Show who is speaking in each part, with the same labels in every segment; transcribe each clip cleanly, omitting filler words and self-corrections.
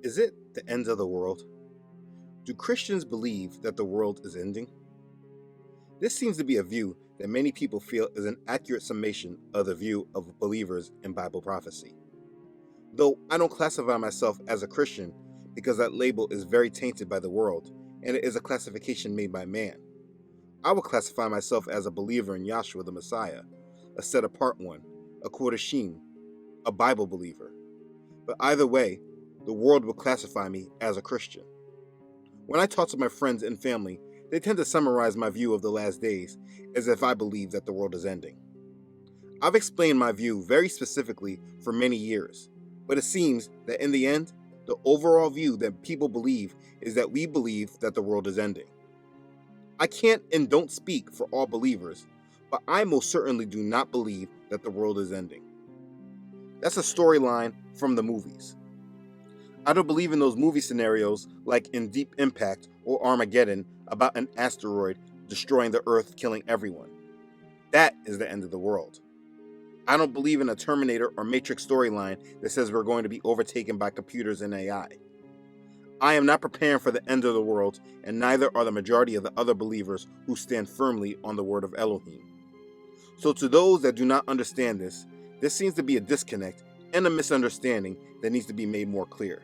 Speaker 1: Is it the end of the world? Do Christians believe that the world is ending? This seems to be a view that many people feel is an accurate summation of the view of believers in Bible prophecy. Though I don't classify myself as a Christian because that label is very tainted by the world and it is a classification made by man. I would classify myself as a believer in Yahshua the Messiah, a set apart one, a Kodashim, a Bible believer. But either way, the world will classify me as a Christian. When I talk to my friends and family, they tend to summarize my view of the last days as if I believe that the world is ending. I've explained my view very specifically for many years, but it seems that in the end, the overall view that people believe is that we believe that the world is ending. I can't and don't speak for all believers, but I most certainly do not believe that the world is ending. That's a storyline from the movies. I don't believe in those movie scenarios like in Deep Impact or Armageddon about an asteroid destroying the Earth, killing everyone. That is the end of the world. I don't believe in a Terminator or Matrix storyline that says we're going to be overtaken by computers and AI. I am not preparing for the end of the world, and neither are the majority of the other believers who stand firmly on the word of Elohim. So to those that do not understand this, there seems to be a disconnect and a misunderstanding that needs to be made more clear.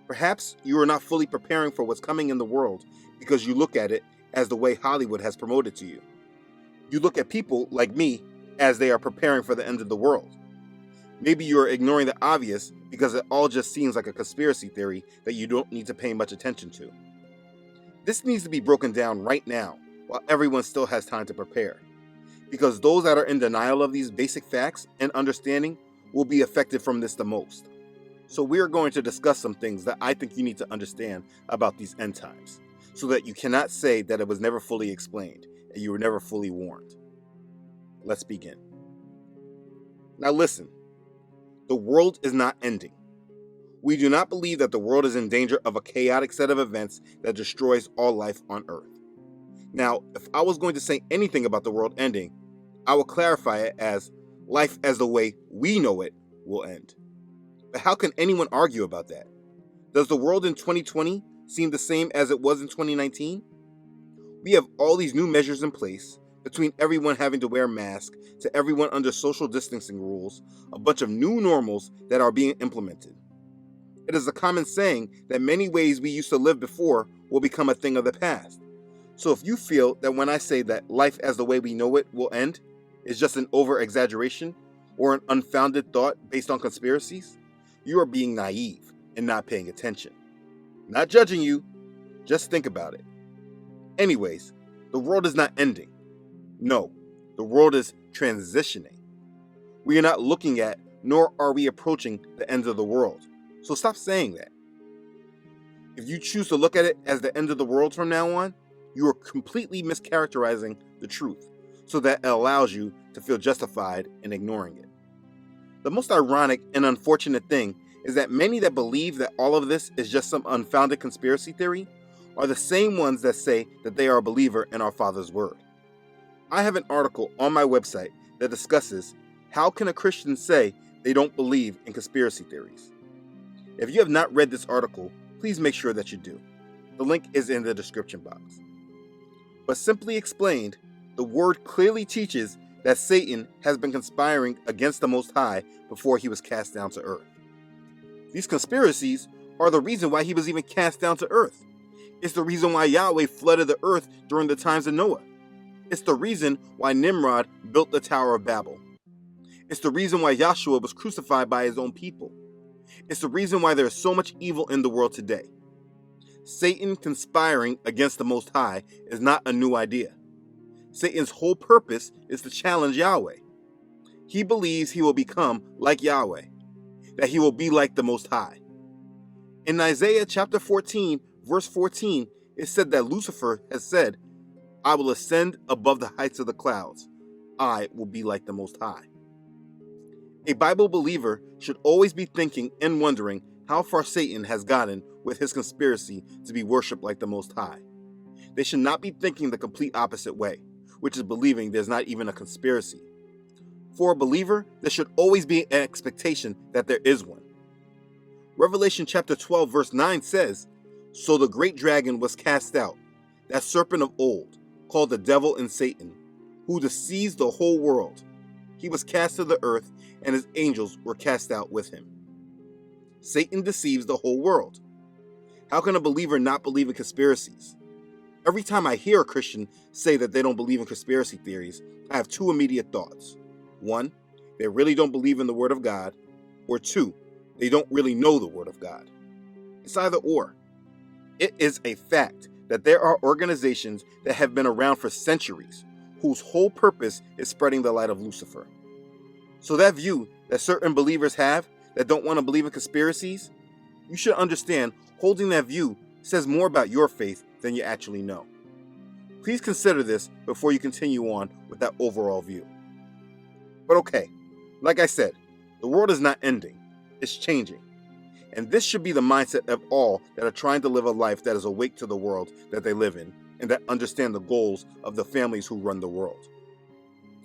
Speaker 1: Perhaps you are not fully preparing for what's coming in the world because you look at it as the way Hollywood has promoted to you. You look at people like me as they are preparing for the end of the world. Maybe you are ignoring the obvious because it all just seems like a conspiracy theory that you don't need to pay much attention to. This needs to be broken down right now while everyone still has time to prepare, because those that are in denial of these basic facts and understanding will be affected from this the most. So we are going to discuss some things that I think you need to understand about these end times, so that you cannot say that it was never fully explained and you were never fully warned. Let's begin. Now listen, the world is not ending. We do not believe that the world is in danger of a chaotic set of events that destroys all life on Earth. Now, if I was going to say anything about the world ending, I will clarify it as life as the way we know it will end. But how can anyone argue about that? Does the world in 2020 seem the same as it was in 2019? We have all these new measures in place, between everyone having to wear masks to everyone under social distancing rules, a bunch of new normals that are being implemented. It is a common saying that many ways we used to live before will become a thing of the past. So if you feel that when I say that life as the way we know it will end is just an over-exaggeration or an unfounded thought based on conspiracies, you are being naive and not paying attention. Not judging you, just think about it. Anyways, the world is not ending. No, the world is transitioning. We are not looking at, nor are we approaching the end of the world. So stop saying that. If you choose to look at it as the end of the world from now on, you are completely mischaracterizing the truth, so that it allows you to feel justified in ignoring it. The most ironic and unfortunate thing is that many that believe that all of this is just some unfounded conspiracy theory are the same ones that say that they are a believer in our Father's Word. I have an article on my website that discusses how can a Christian say they don't believe in conspiracy theories. If you have not read this article, please make sure that you do. The link is in the description box. But simply explained, the Word clearly teaches that Satan has been conspiring against the Most High before he was cast down to earth. These conspiracies are the reason why he was even cast down to earth. It's the reason why Yahweh flooded the earth during the times of Noah. It's the reason why Nimrod built the Tower of Babel. It's the reason why Yahshua was crucified by his own people. It's the reason why there is so much evil in the world today. Satan conspiring against the Most High is not a new idea. Satan's whole purpose is to challenge Yahweh. He believes he will become like Yahweh, that he will be like the Most High. In Isaiah chapter 14, verse 14, it said that Lucifer has said, I will ascend above the heights of the clouds. I will be like the Most High. A Bible believer should always be thinking and wondering how far Satan has gotten with his conspiracy to be worshipped like the Most High. They should not be thinking the complete opposite way, which is believing there's not even a conspiracy. For a believer, there should always be an expectation that there is one. Revelation chapter 12 verse 9 says, "So the great dragon was cast out, that serpent of old, called the devil and Satan, who deceives the whole world. He was cast to the earth, and his angels were cast out with him." Satan deceives the whole world. How can a believer not believe in conspiracies? Every time I hear a Christian say that they don't believe in conspiracy theories, I have two immediate thoughts. One, they really don't believe in the Word of God, or two, they don't really know the Word of God. It's either or. It is a fact that there are organizations that have been around for centuries, whose whole purpose is spreading the light of Lucifer. So that view that certain believers have that don't want to believe in conspiracies, you should understand holding that view says more about your faith than you actually know. Please consider this before you continue on with that overall view. But okay, like I said, the world is not ending, it's changing. And this should be the mindset of all that are trying to live a life that is awake to the world that they live in and that understand the goals of the families who run the world.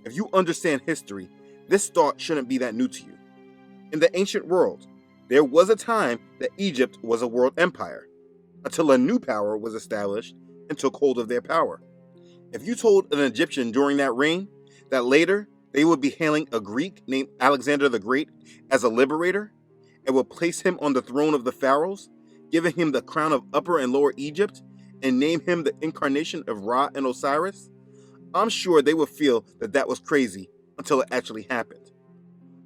Speaker 1: If you understand history, this thought shouldn't be that new to you. In the ancient world, there was a time that Egypt was a world empire, until a new power was established and took hold of their power. If you told an Egyptian during that reign that later they would be hailing a Greek named Alexander the Great as a liberator and would place him on the throne of the pharaohs, giving him the crown of Upper and Lower Egypt, and name him the incarnation of Ra and Osiris, I'm sure they would feel that that was crazy until it actually happened.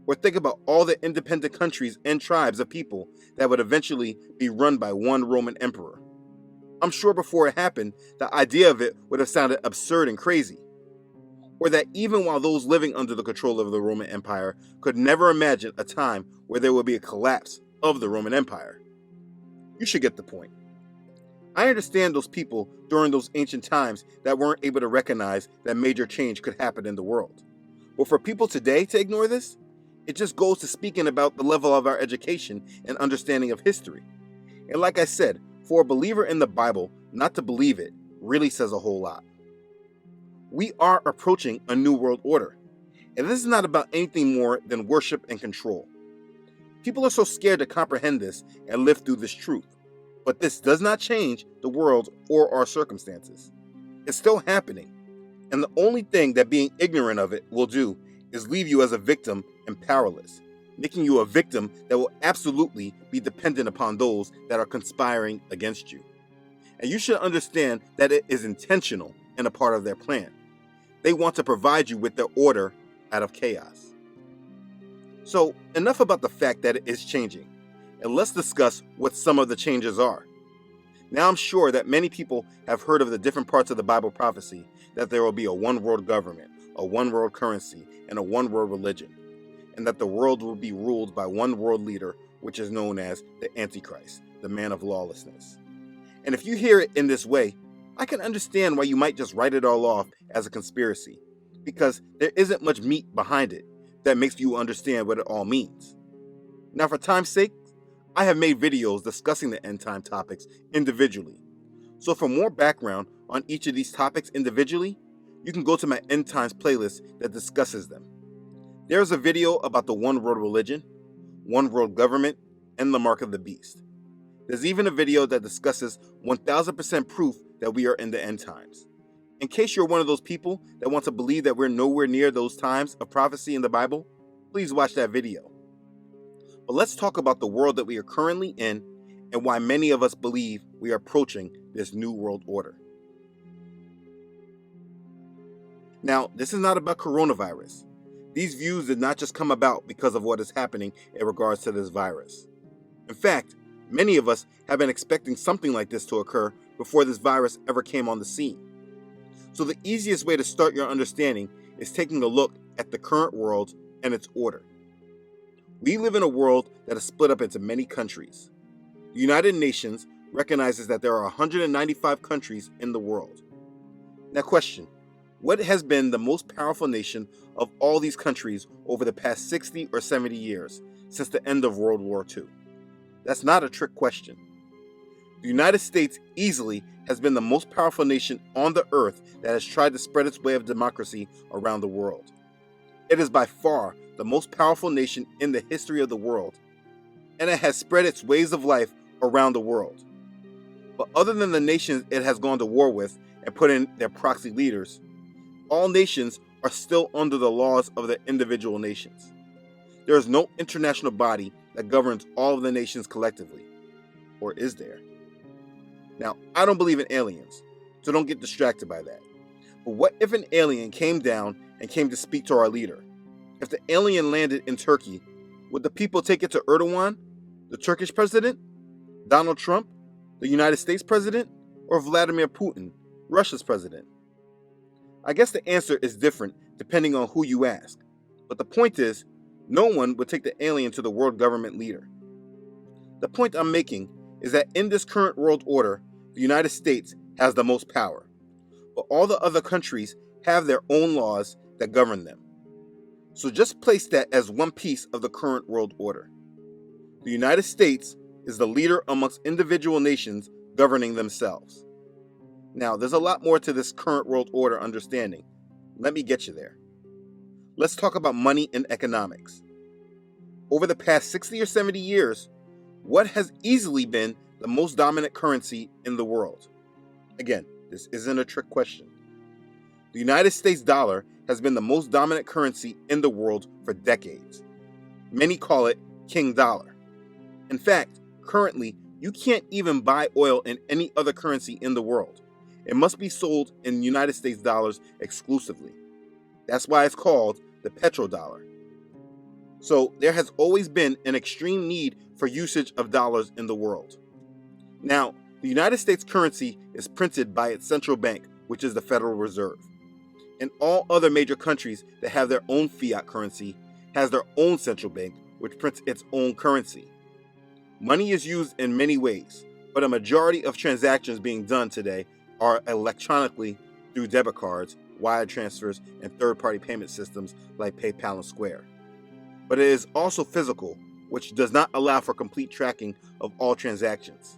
Speaker 1: Or think about all the independent countries and tribes of people that would eventually be run by one Roman emperor. I'm sure before it happened, the idea of it would have sounded absurd and crazy. Or that even while those living under the control of the Roman Empire could never imagine a time where there would be a collapse of the Roman Empire. You should get the point. I understand those people during those ancient times that weren't able to recognize that major change could happen in the world. But for people today to ignore this, it just goes to speaking about the level of our education and understanding of history. And like I said, for a believer in the Bible not to believe it really says a whole lot. We are approaching a new world order, and this is not about anything more than worship and control. People are so scared to comprehend this and live through this truth, but this does not change the world or our circumstances. It's still happening, and the only thing that being ignorant of it will do is leave you as a victim and powerless, making you a victim that will absolutely be dependent upon those that are conspiring against you. And you should understand that it is intentional and a part of their plan. They want to provide you with their order out of chaos. So, enough about the fact that it is changing, and let's discuss what some of the changes are. Now I'm sure that many people have heard of the different parts of the Bible prophecy that there will be a one world government, a one world currency, and a one world religion, and that the world will be ruled by one world leader, which is known as the Antichrist, the man of lawlessness. And if you hear it in this way, I can understand why you might just write it all off as a conspiracy, because there isn't much meat behind it that makes you understand what it all means. Now, for time's sake, I have made videos discussing the end time topics individually. So for more background on each of these topics individually, you can go to my end times playlist that discusses them. There's a video about the one world religion, one world government, and the mark of the beast. There's even a video that discusses 1000% proof that we are in the end times. In case you're one of those people that want to believe that we're nowhere near those times of prophecy in the Bible, please watch that video. But let's talk about the world that we are currently in and why many of us believe we are approaching this new world order. Now, this is not about coronavirus. These views did not just come about because of what is happening in regards to this virus. In fact, many of us have been expecting something like this to occur before this virus ever came on the scene. So the easiest way to start your understanding is taking a look at the current world and its order. We live in a world that is split up into many countries. The United Nations recognizes that there are 195 countries in the world. Now question, what has been the most powerful nation of all these countries over the past 60 or 70 years since the end of World War II? That's not a trick question. The United States easily has been the most powerful nation on the earth that has tried to spread its way of democracy around the world. It is by far the most powerful nation in the history of the world. and it has spread its ways of life around the world. But other than the nations it has gone to war with and put in their proxy leaders, all nations are still under the laws of their individual nations. There is no international body that governs all of the nations collectively. Or is there? Now, I don't believe in aliens, so don't get distracted by that. But what if an alien came down and came to speak to our leader? If the alien landed in Turkey, would the people take it to Erdogan, the Turkish president, Donald Trump, the United States president, or Vladimir Putin, Russia's president? I guess the answer is different depending on who you ask. But the point is, no one would take the alien to the world government leader. The point I'm making is that in this current world order, the United States has the most power, but all the other countries have their own laws that govern them. So just place that as one piece of the current world order. The United States is the leader amongst individual nations governing themselves. Now, there's a lot more to this current world order understanding. Let me get you there. Let's talk about money and economics. Over the past 60 or 70 years, what has easily been the most dominant currency in the world? Again, this isn't a trick question. The United States dollar has been the most dominant currency in the world for decades. Many call it King Dollar. In fact, currently, you can't even buy oil in any other currency in the world. It must be sold in United States dollars exclusively. That's why it's called the petrodollar. So there has always been an extreme need for usage of dollars in the world. Now, the United States currency is printed by its central bank, which is the Federal Reserve. And all other major countries that have their own fiat currency has their own central bank, which prints its own currency. Money is used in many ways, but a majority of transactions being done today are electronically through debit cards, wire transfers, and third-party payment systems like PayPal and Square. But it is also physical, which does not allow for complete tracking of all transactions.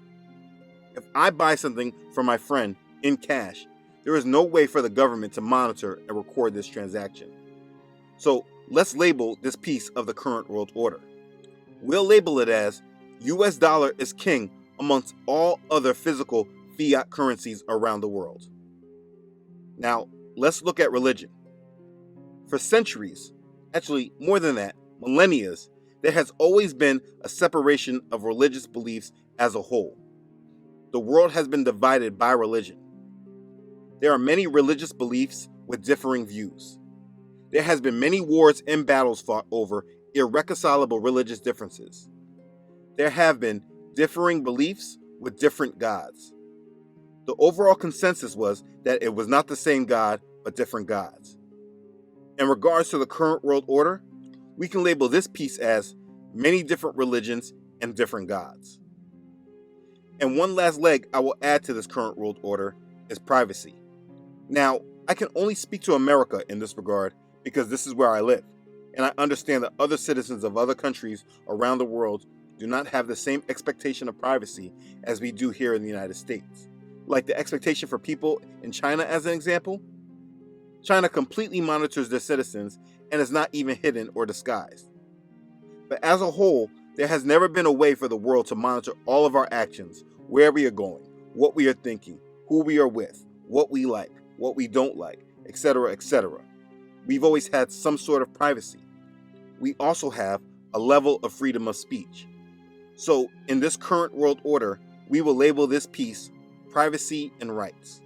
Speaker 1: If I buy something from my friend in cash, there is no way for the government to monitor and record this transaction. So let's label this piece of the current world order. We'll label it as US dollar is king amongst all other physical fiat currencies around the world. Now, let's look at religion. For centuries, actually more than that, millennia, there has always been a separation of religious beliefs as a whole. The world has been divided by religion. There are many religious beliefs with differing views. There has been many wars and battles fought over irreconcilable religious differences. There have been differing beliefs with different gods. The overall consensus was that it was not the same God, but different gods. In regards to the current world order, we can label this piece as many different religions and different gods. And one last leg I will add to this current world order is privacy. Now, I can only speak to America in this regard because this is where I live, and I understand that other citizens of other countries around the world do not have the same expectation of privacy as we do here in the United States. Like the expectation for people in China as an example. China completely monitors their citizens and is not even hidden or disguised. But as a whole, there has never been a way for the world to monitor all of our actions, where we are going, what we are thinking, who we are with, what we like, what we don't like, etc., etc. We've always had some sort of privacy. We also have a level of freedom of speech. So, in this current world order, we will label this piece privacy and rights.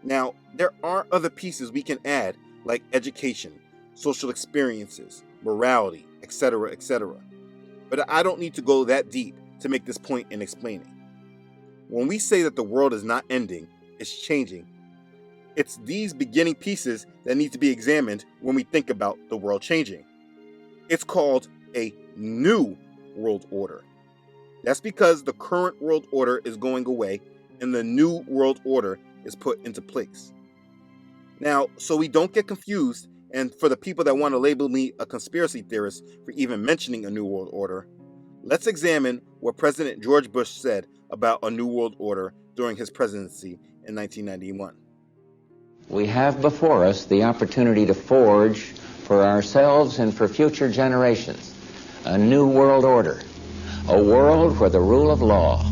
Speaker 1: Now, there are other pieces we can add, like education, social experiences, morality, etc., etc. But I don't need to go that deep to make this point in explaining. When we say that the world is not ending, it's changing, it's these beginning pieces that need to be examined when we think about the world changing. It's called a new world order. That's because the current world order is going away and the new world order is put into place. Now, so we don't get confused, and for the people that want to label me a conspiracy theorist for even mentioning a new world order, let's examine what President George Bush said about a new world order during his presidency in 1991.
Speaker 2: We have before us the opportunity to forge for ourselves and for future generations a new world order, a world where the rule of law,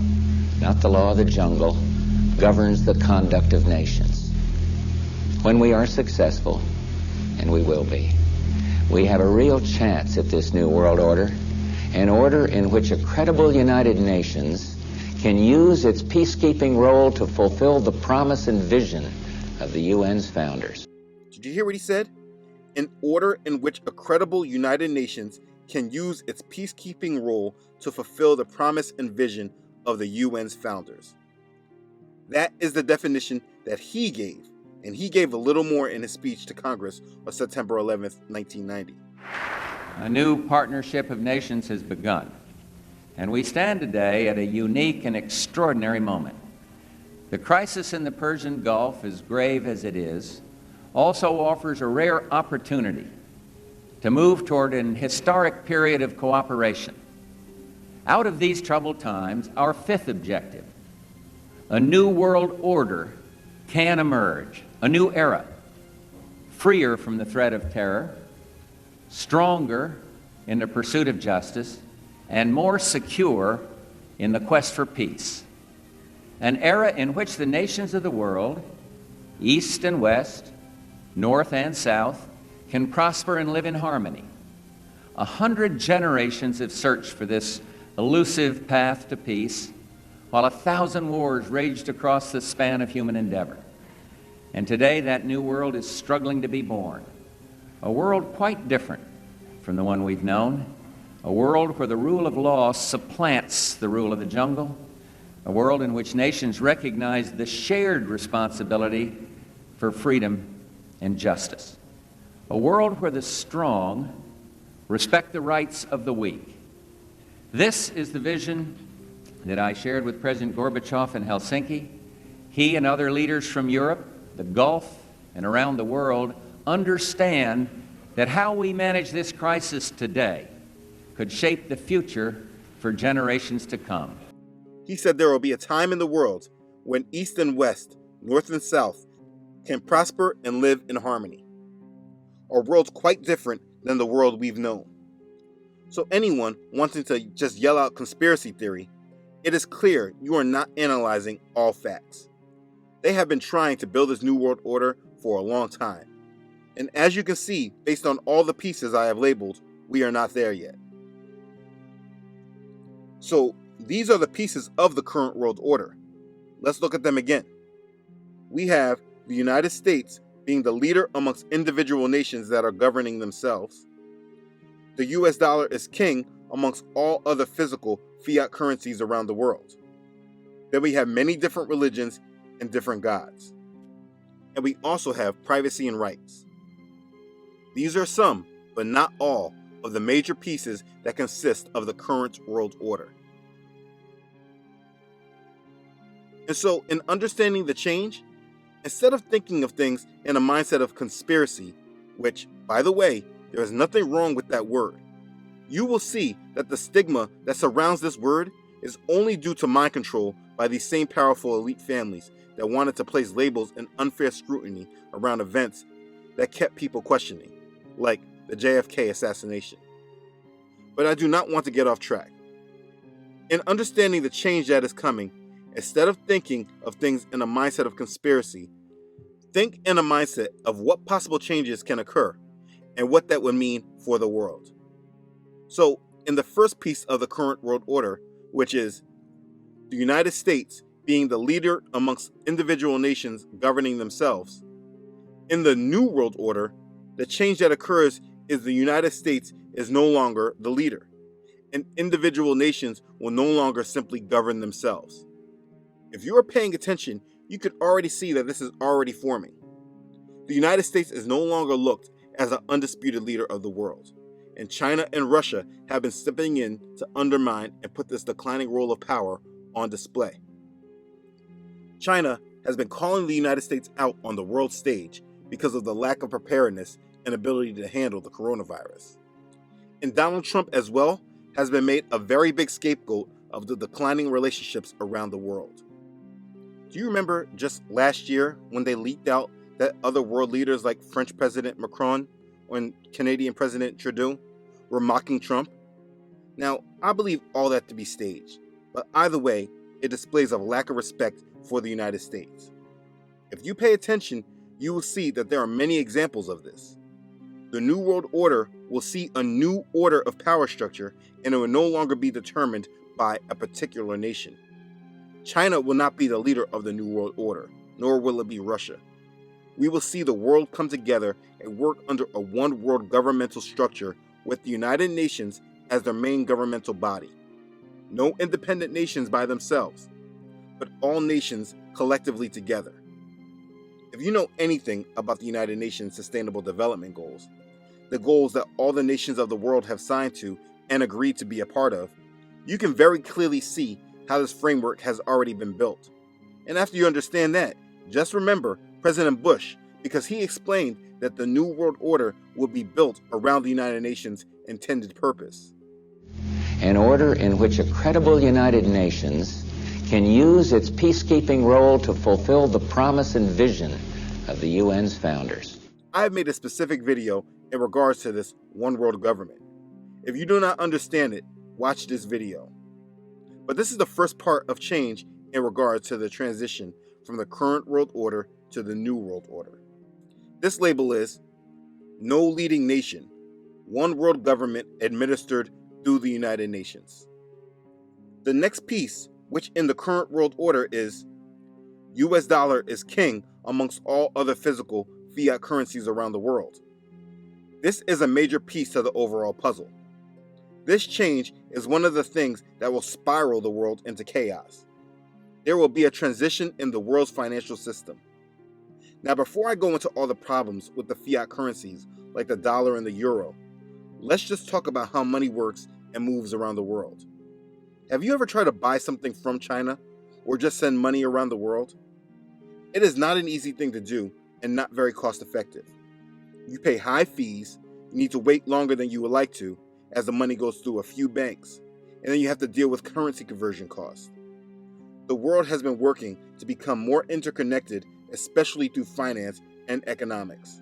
Speaker 2: not the law of the jungle, governs the conduct of nations. When we are successful, and we will be, we have a real chance at this new world order, an order in which a credible United Nations can use its peacekeeping role to fulfill the promise and vision of the UN's founders.
Speaker 1: Did you hear what he said? An order in which a credible United Nations can use its peacekeeping role to fulfill the promise and vision of the UN's founders. That is the definition that he gave, and he gave a little more in his speech to Congress on September 11th, 1990.
Speaker 3: A new partnership of nations has begun, and we stand today at a unique and extraordinary moment. The crisis in the Persian Gulf, as grave as it is, also offers a rare opportunity to move toward an historic period of cooperation. Out of these troubled times, our fifth objective, a new world order, can emerge, a new era, freer from the threat of terror, stronger in the pursuit of justice, and more secure in the quest for peace. An era in which the nations of the world, East and West, North and South, can prosper and live in harmony. 100 generations have searched for this elusive path to peace, while 1,000 wars raged across the span of human endeavor. And today that new world is struggling to be born, a world quite different from the one we've known, a world where the rule of law supplants the rule of the jungle, a world in which nations recognize the shared responsibility for freedom and justice, a world where the strong respect the rights of the weak. This is the vision that I shared with President Gorbachev in Helsinki. He and other leaders from Europe, the Gulf, and around the world understand that how we manage this crisis today could shape the future for generations to come.
Speaker 1: He said there will be a time in the world when East and West, North and South, can prosper and live in harmony. A world quite different than the world we've known. So anyone wanting to just yell out conspiracy theory, it is clear you are not analyzing all facts. They have been trying to build this new world order for a long time. And as you can see, based on all the pieces I have labeled, we are not there yet. So these are the pieces of the current world order. Let's look at them again. We have the United States being the leader amongst individual nations that are governing themselves. The US dollar is king amongst all other physical fiat currencies around the world. Then we have many different religions and different gods. And we also have privacy and rights. These are some, but not all, of the major pieces that consist of the current world order. And so, in understanding the change, instead of thinking of things in a mindset of conspiracy, which, by the way, there is nothing wrong with that word, you will see that the stigma that surrounds this word is only due to mind control by these same powerful elite families that wanted to place labels and unfair scrutiny around events that kept people questioning, like the JFK assassination. But I do not want to get off track. In understanding the change that is coming, instead of thinking of things in a mindset of conspiracy, think in a mindset of what possible changes can occur and what that would mean for the world. So, in the first piece of the current world order, which is the United States being the leader amongst individual nations governing themselves, in the new world order, the change that occurs is the United States is no longer the leader, and individual nations will no longer simply govern themselves. If you are paying attention, you could already see that this is already forming. The United States is no longer looked as an undisputed leader of the world, and China and Russia have been stepping in to undermine and put this declining role of power on display. China has been calling the United States out on the world stage because of the lack of preparedness and ability to handle the coronavirus. And Donald Trump as well has been made a very big scapegoat of the declining relationships around the world. Do you remember just last year when they leaked out that other world leaders like French President Macron and Canadian President Trudeau were mocking Trump? Now, I believe all that to be staged, but either way, it displays a lack of respect for the United States. If you pay attention, you will see that there are many examples of this. The New World Order will see a new order of power structure, and it will no longer be determined by a particular nation. China will not be the leader of the New World Order, nor will it be Russia. We will see the world come together and work under a one world governmental structure with the United Nations as their main governmental body. No independent nations by themselves, but all nations collectively together. If you know anything about the United Nations Sustainable Development Goals, the goals that all the nations of the world have signed to and agreed to be a part of, you can very clearly see how this framework has already been built. And after you understand that, just remember President Bush, because he explained that the New World Order will be built around the United Nations' intended purpose.
Speaker 2: An order in which a credible United Nations can use its peacekeeping role to fulfill the promise and vision of the UN's founders.
Speaker 1: I have made a specific video in regards to this one world government. If you do not understand it, watch this video. But this is the first part of change in regards to the transition from the current world order to the new world order. This label is No Leading Nation, One World Government Administered through the United Nations. The next piece, which in the current world order is US dollar is king amongst all other physical fiat currencies around the world. This is a major piece to the overall puzzle. This change is one of the things that will spiral the world into chaos. There will be a transition in the world's financial system. Now, before I go into all the problems with the fiat currencies like the dollar and the euro, let's just talk about how money works and moves around the world. Have you ever tried to buy something from China or just send money around the world? It is not an easy thing to do and not very cost effective. You pay high fees, you need to wait longer than you would like to as the money goes through a few banks, and then you have to deal with currency conversion costs. The world has been working to become more interconnected, especially through finance and economics.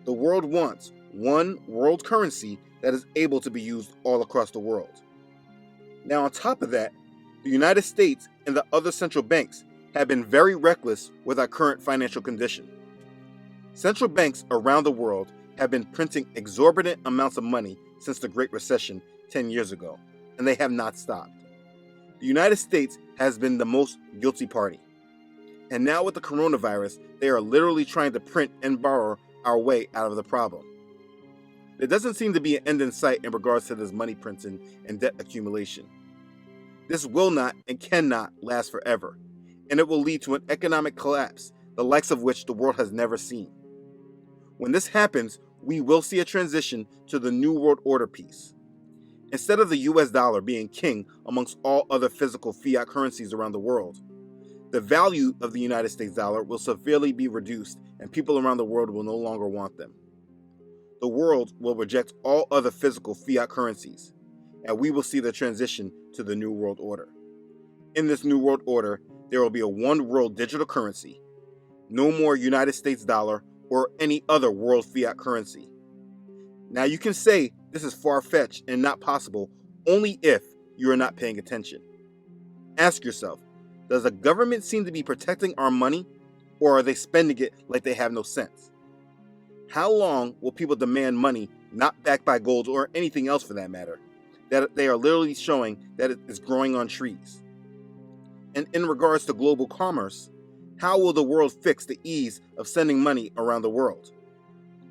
Speaker 1: The world wants one world currency that is able to be used all across the world. Now, on top of that, the United States and the other central banks have been very reckless with our current financial condition. Central banks around the world have been printing exorbitant amounts of money since the Great Recession 10 years ago, and they have not stopped. The United States has been the most guilty party. And now with the coronavirus, they are literally trying to print and borrow our way out of the problem. There doesn't seem to be an end in sight in regards to this money printing and debt accumulation. This will not and cannot last forever, and it will lead to an economic collapse, the likes of which the world has never seen. When this happens, we will see a transition to the New World Order piece. Instead of the US dollar being king amongst all other physical fiat currencies around the world, the value of the United States dollar will severely be reduced and people around the world will no longer want them. The world will reject all other physical fiat currencies, and we will see the transition to the New World Order. In this New World Order, there will be a one world digital currency, no more United States dollar or any other world fiat currency. Now you can say this is far-fetched and not possible only if you are not paying attention. Ask yourself, does the government seem to be protecting our money, or are they spending it like they have no sense? How long will people demand money not backed by gold or anything else for that matter, that they are literally showing that it is growing on trees? And in regards to global commerce, how will the world fix the ease of sending money around the world?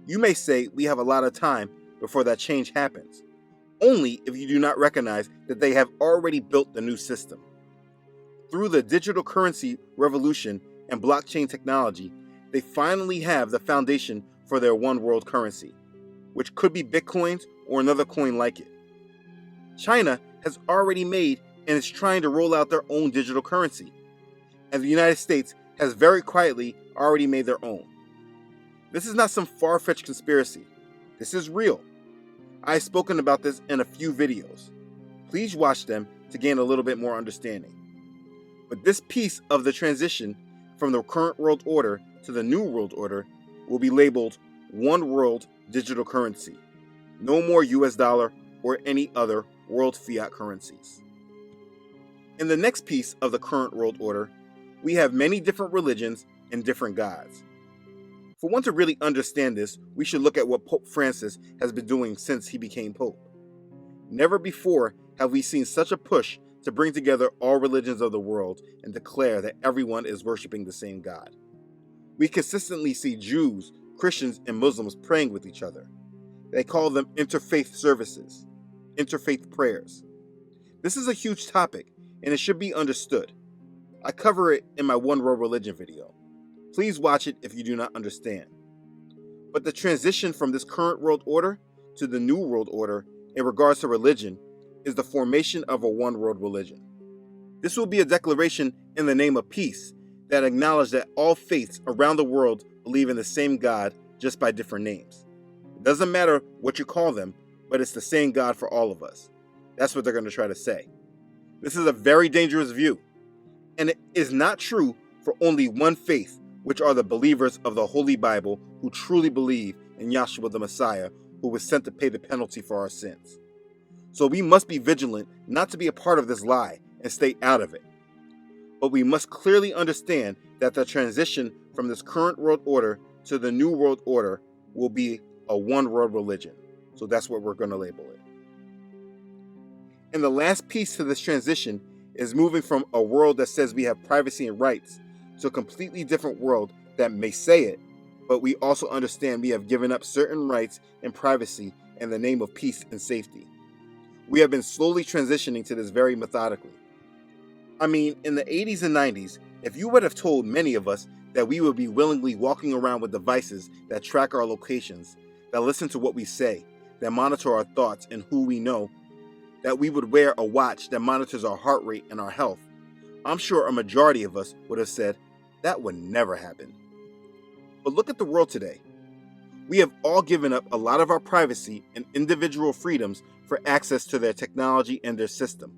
Speaker 1: You may say we have a lot of time before that change happens, only if you do not recognize that they have already built the new system. Through the digital currency revolution and blockchain technology, they finally have the foundation for their one world currency, which could be Bitcoins or another coin like it. China has already made and is trying to roll out their own digital currency, and the United States has very quietly already made their own. This is not some far-fetched conspiracy. This is real. I have spoken about this in a few videos. Please watch them to gain a little bit more understanding. But this piece of the transition from the current world order to the new world order will be labeled One World Digital Currency. No more US dollar or any other world fiat currencies. In the next piece of the current world order, we have many different religions and different gods. For one to really understand this, we should look at what Pope Francis has been doing since he became Pope. Never before have we seen such a push to bring together all religions of the world and declare that everyone is worshiping the same God. We consistently see Jews, Christians, and Muslims praying with each other. They call them interfaith services, interfaith prayers. This is a huge topic, and it should be understood. I cover it in my One World Religion video. Please watch it if you do not understand. But the transition from this current world order to the new world order in regards to religion is the formation of a one world religion. This will be a declaration in the name of peace that acknowledges that all faiths around the world believe in the same God, just by different names. It doesn't matter what you call them, but it's the same God for all of us. That's what they're going to try to say. This is a very dangerous view, and it is not true for only one faith, which are the believers of the Holy Bible who truly believe in Yahshua the Messiah, who was sent to pay the penalty for our sins. So we must be vigilant not to be a part of this lie and stay out of it. But we must clearly understand that the transition from this current world order to the new world order will be a one world religion. So that's what we're going to label it. And the last piece to this transition is moving from a world that says we have privacy and rights to a completely different world that may say it, but we also understand we have given up certain rights and privacy in the name of peace and safety. We have been slowly transitioning to this very methodically. I mean, in the 80s and 90s, if you would have told many of us that we would be willingly walking around with devices that track our locations, that listen to what we say, that monitor our thoughts and who we know, that we would wear a watch that monitors our heart rate and our health, I'm sure a majority of us would have said, that would never happen. But look at the world today. We have all given up a lot of our privacy and individual freedoms for access to their technology and their system.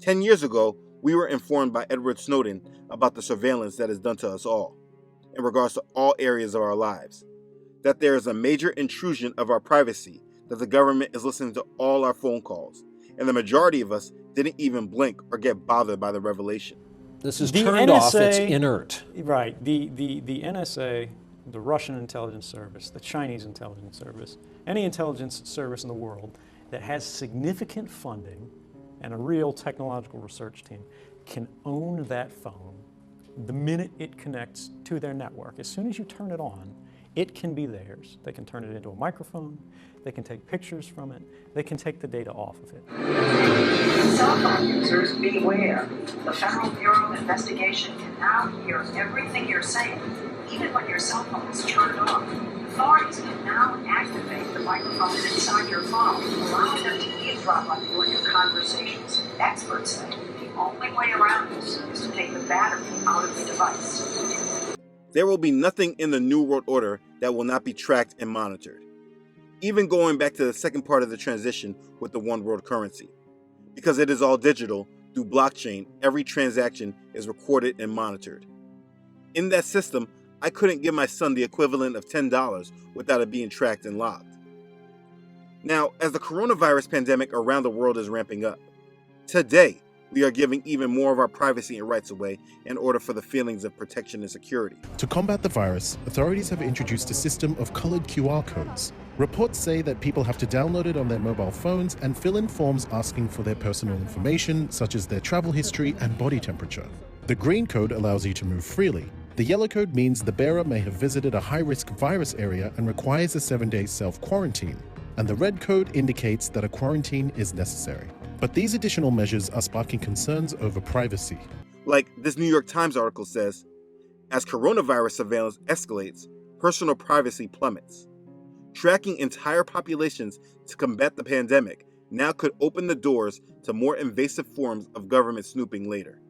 Speaker 1: 10 years ago, we were informed by Edward Snowden about the surveillance that is done to us all, in regards to all areas of our lives, that there is a major intrusion of our privacy, that the government is listening to all our phone calls, and the majority of us didn't even blink or get bothered by the revelation.
Speaker 4: This is
Speaker 5: The
Speaker 4: turned off, it's
Speaker 5: NSA
Speaker 4: inert.
Speaker 5: Right. The NSA, the Russian intelligence service, the Chinese intelligence service, any intelligence service in the world that has significant funding and a real technological research team can own that phone the minute it connects to their network. As soon as you turn it on, it can be theirs. They can turn it into a microphone, they can take pictures from it, they can take the data off of it.
Speaker 6: Cell phone users, beware. The Federal Bureau of Investigation can now hear everything you're saying, even when your cell phone is turned off. Authorities can now activate the microphones inside your phone, allowing them to eavesdrop on you and your conversations. Experts say the only way around this is to take the battery out of the device.
Speaker 1: There will be nothing in the New World Order that will not be tracked and monitored. Even going back to the second part of the transition with the one world currency. Because it is all digital, through blockchain, every transaction is recorded and monitored. In that system, I couldn't give my son the equivalent of $10 without it being tracked and logged. Now, as the coronavirus pandemic around the world is ramping up, today we are giving even more of our privacy and rights away in order for the feelings of protection and security.
Speaker 7: To combat the virus, authorities have introduced a system of colored QR codes. Reports say that people have to download it on their mobile phones and fill in forms asking for their personal information, such as their travel history and body temperature. The green code allows you to move freely. The yellow code means the bearer may have visited a high-risk virus area and requires a 7-day self-quarantine. And the red code indicates that a quarantine is necessary. But these additional measures are sparking concerns over privacy.
Speaker 1: Like this New York Times article says, as coronavirus surveillance escalates, personal privacy plummets. Tracking entire populations to combat the pandemic now could open the doors to more invasive forms of government snooping later.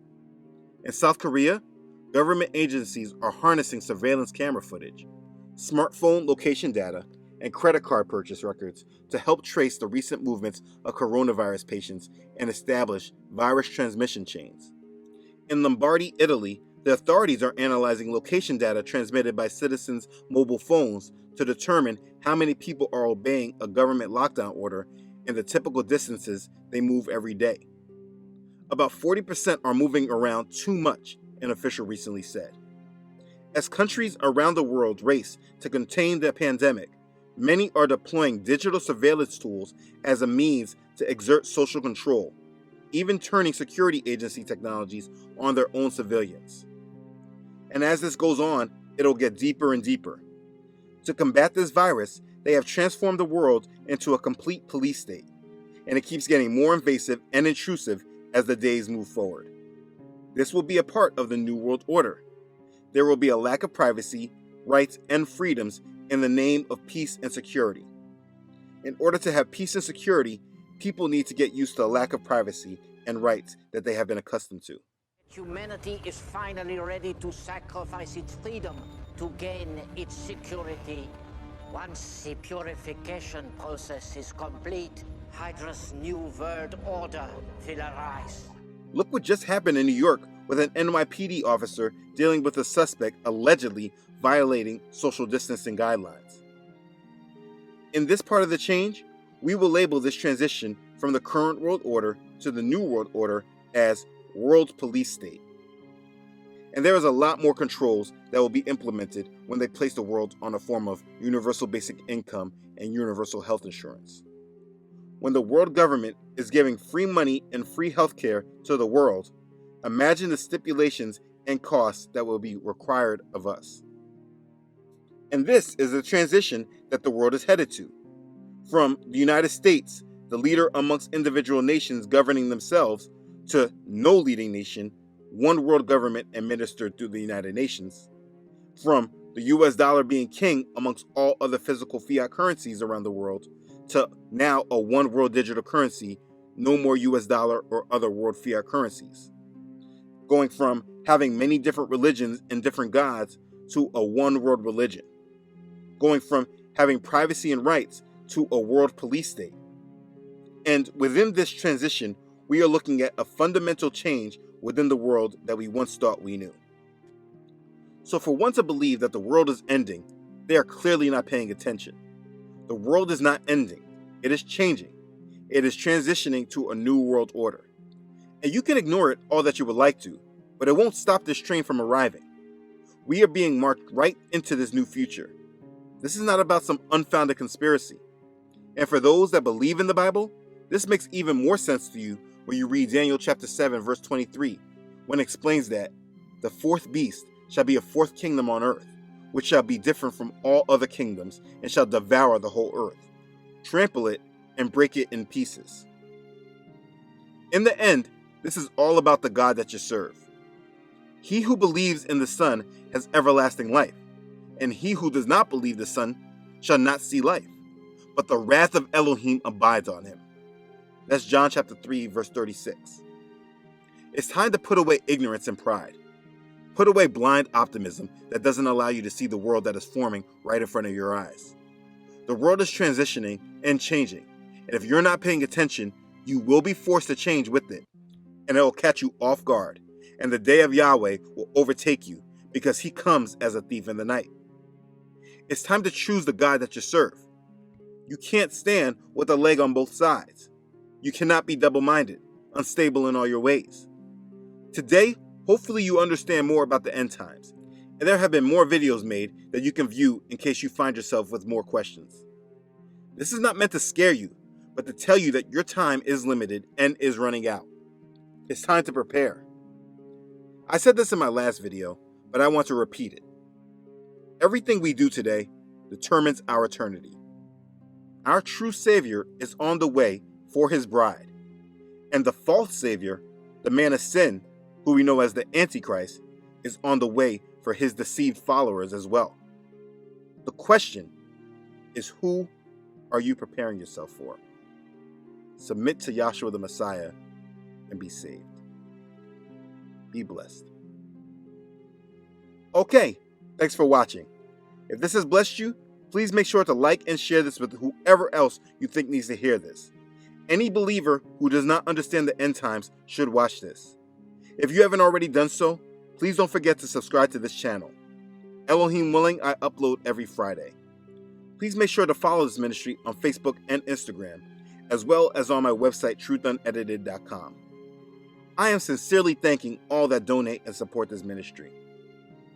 Speaker 1: In South Korea, government agencies are harnessing surveillance camera footage, smartphone location data, and credit card purchase records to help trace the recent movements of coronavirus patients and establish virus transmission chains. In Lombardy, Italy, the authorities are analyzing location data transmitted by citizens' mobile phones to determine how many people are obeying a government lockdown order and the typical distances they move every day. About 40% are moving around too much, an official recently said. As countries around the world race to contain the pandemic, many are deploying digital surveillance tools as a means to exert social control, even turning security agency technologies on their own civilians. And as this goes on, it'll get deeper and deeper. To combat this virus, they have transformed the world into a complete police state, and it keeps getting more invasive and intrusive as the days move forward. This will be a part of the New World Order. There will be a lack of privacy, rights, and freedoms in the name of peace and security. In order to have peace and security, people need to get used to the lack of privacy and rights that they have been accustomed to.
Speaker 4: Humanity is finally ready to sacrifice its freedom to gain its security. Once the purification process is complete, Hydra's new world order will arise.
Speaker 1: Look what just happened in New York with an NYPD officer dealing with a suspect allegedly violating social distancing guidelines. In this part of the change, we will label this transition from the current world order to the new world order as World Police State. And there is a lot more controls that will be implemented when they place the world on a form of universal basic income and universal health insurance. When the world government is giving free money and free healthcare to the world, imagine the stipulations and costs that will be required of us. And this is the transition that the world is headed to. From the United States, the leader amongst individual nations governing themselves, to no leading nation, one world government administered through the United Nations. From the US dollar being king amongst all other physical fiat currencies around the world, to now a one world digital currency, no more US dollar or other world fiat currencies. Going from having many different religions and different gods to a one world religion. Going from having privacy and rights to a world police state. And within this transition, we are looking at a fundamental change within the world that we once thought we knew. So for one to believe that the world is ending, they are clearly not paying attention. The world is not ending. It is changing. It is transitioning to a new world order. And you can ignore it all that you would like to, but it won't stop this train from arriving. We are being marked right into this new future. This is not about some unfounded conspiracy. And for those that believe in the Bible, this makes even more sense to you when you read Daniel chapter 7, verse 23, when it explains that the fourth beast shall be a fourth kingdom on earth, which shall be different from all other kingdoms, and shall devour the whole earth, trample it, and break it in pieces. In the end, this is all about the God that you serve. He who believes in the Son has everlasting life, and he who does not believe the Son shall not see life, but the wrath of Elohim abides on him. That's John chapter 3, verse 36. It's time to put away ignorance and pride. Put away blind optimism that doesn't allow you to see the world that is forming right in front of your eyes. The world is transitioning and changing, and if you're not paying attention, you will be forced to change with it, and it will catch you off guard, and the day of Yahweh will overtake you, because he comes as a thief in the night. It's time to choose the God that you serve. You can't stand with a leg on both sides. You cannot be double-minded, unstable in all your ways. Today, hopefully you understand more about the end times, and there have been more videos made that you can view in case you find yourself with more questions. This is not meant to scare you, but to tell you that your time is limited and is running out. It's time to prepare. I said this in my last video, but I want to repeat it. Everything we do today determines our eternity. Our true Savior is on the way for his bride, and the false Savior, the man of sin, who we know as the Antichrist, is on the way for his deceived followers as well. The question is, who are you preparing yourself for? Submit to Yahshua the Messiah and be saved. Be blessed. Okay, thanks for watching. If this has blessed you, please make sure to like and share this with whoever else you think needs to hear this. Any believer who does not understand the end times should watch this. If you haven't already done so, please don't forget to subscribe to this channel. Elohim willing, I upload every Friday. Please make sure to follow this ministry on Facebook and Instagram, as well as on my website, truthunedited.com. I am sincerely thanking all that donate and support this ministry.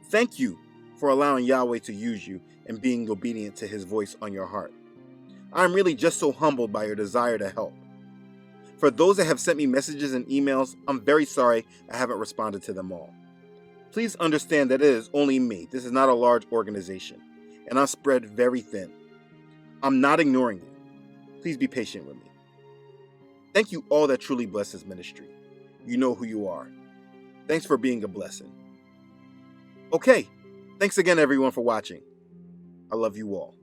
Speaker 1: Thank you for allowing Yahweh to use you and being obedient to his voice on your heart. I am really just so humbled by your desire to help. For those that have sent me messages and emails, I'm very sorry I haven't responded to them all. Please understand that it is only me. This is not a large organization, and I'm spread very thin. I'm not ignoring you. Please be patient with me. Thank you all that truly bless this ministry. You know who you are. Thanks for being a blessing. Okay, thanks again everyone for watching. I love you all.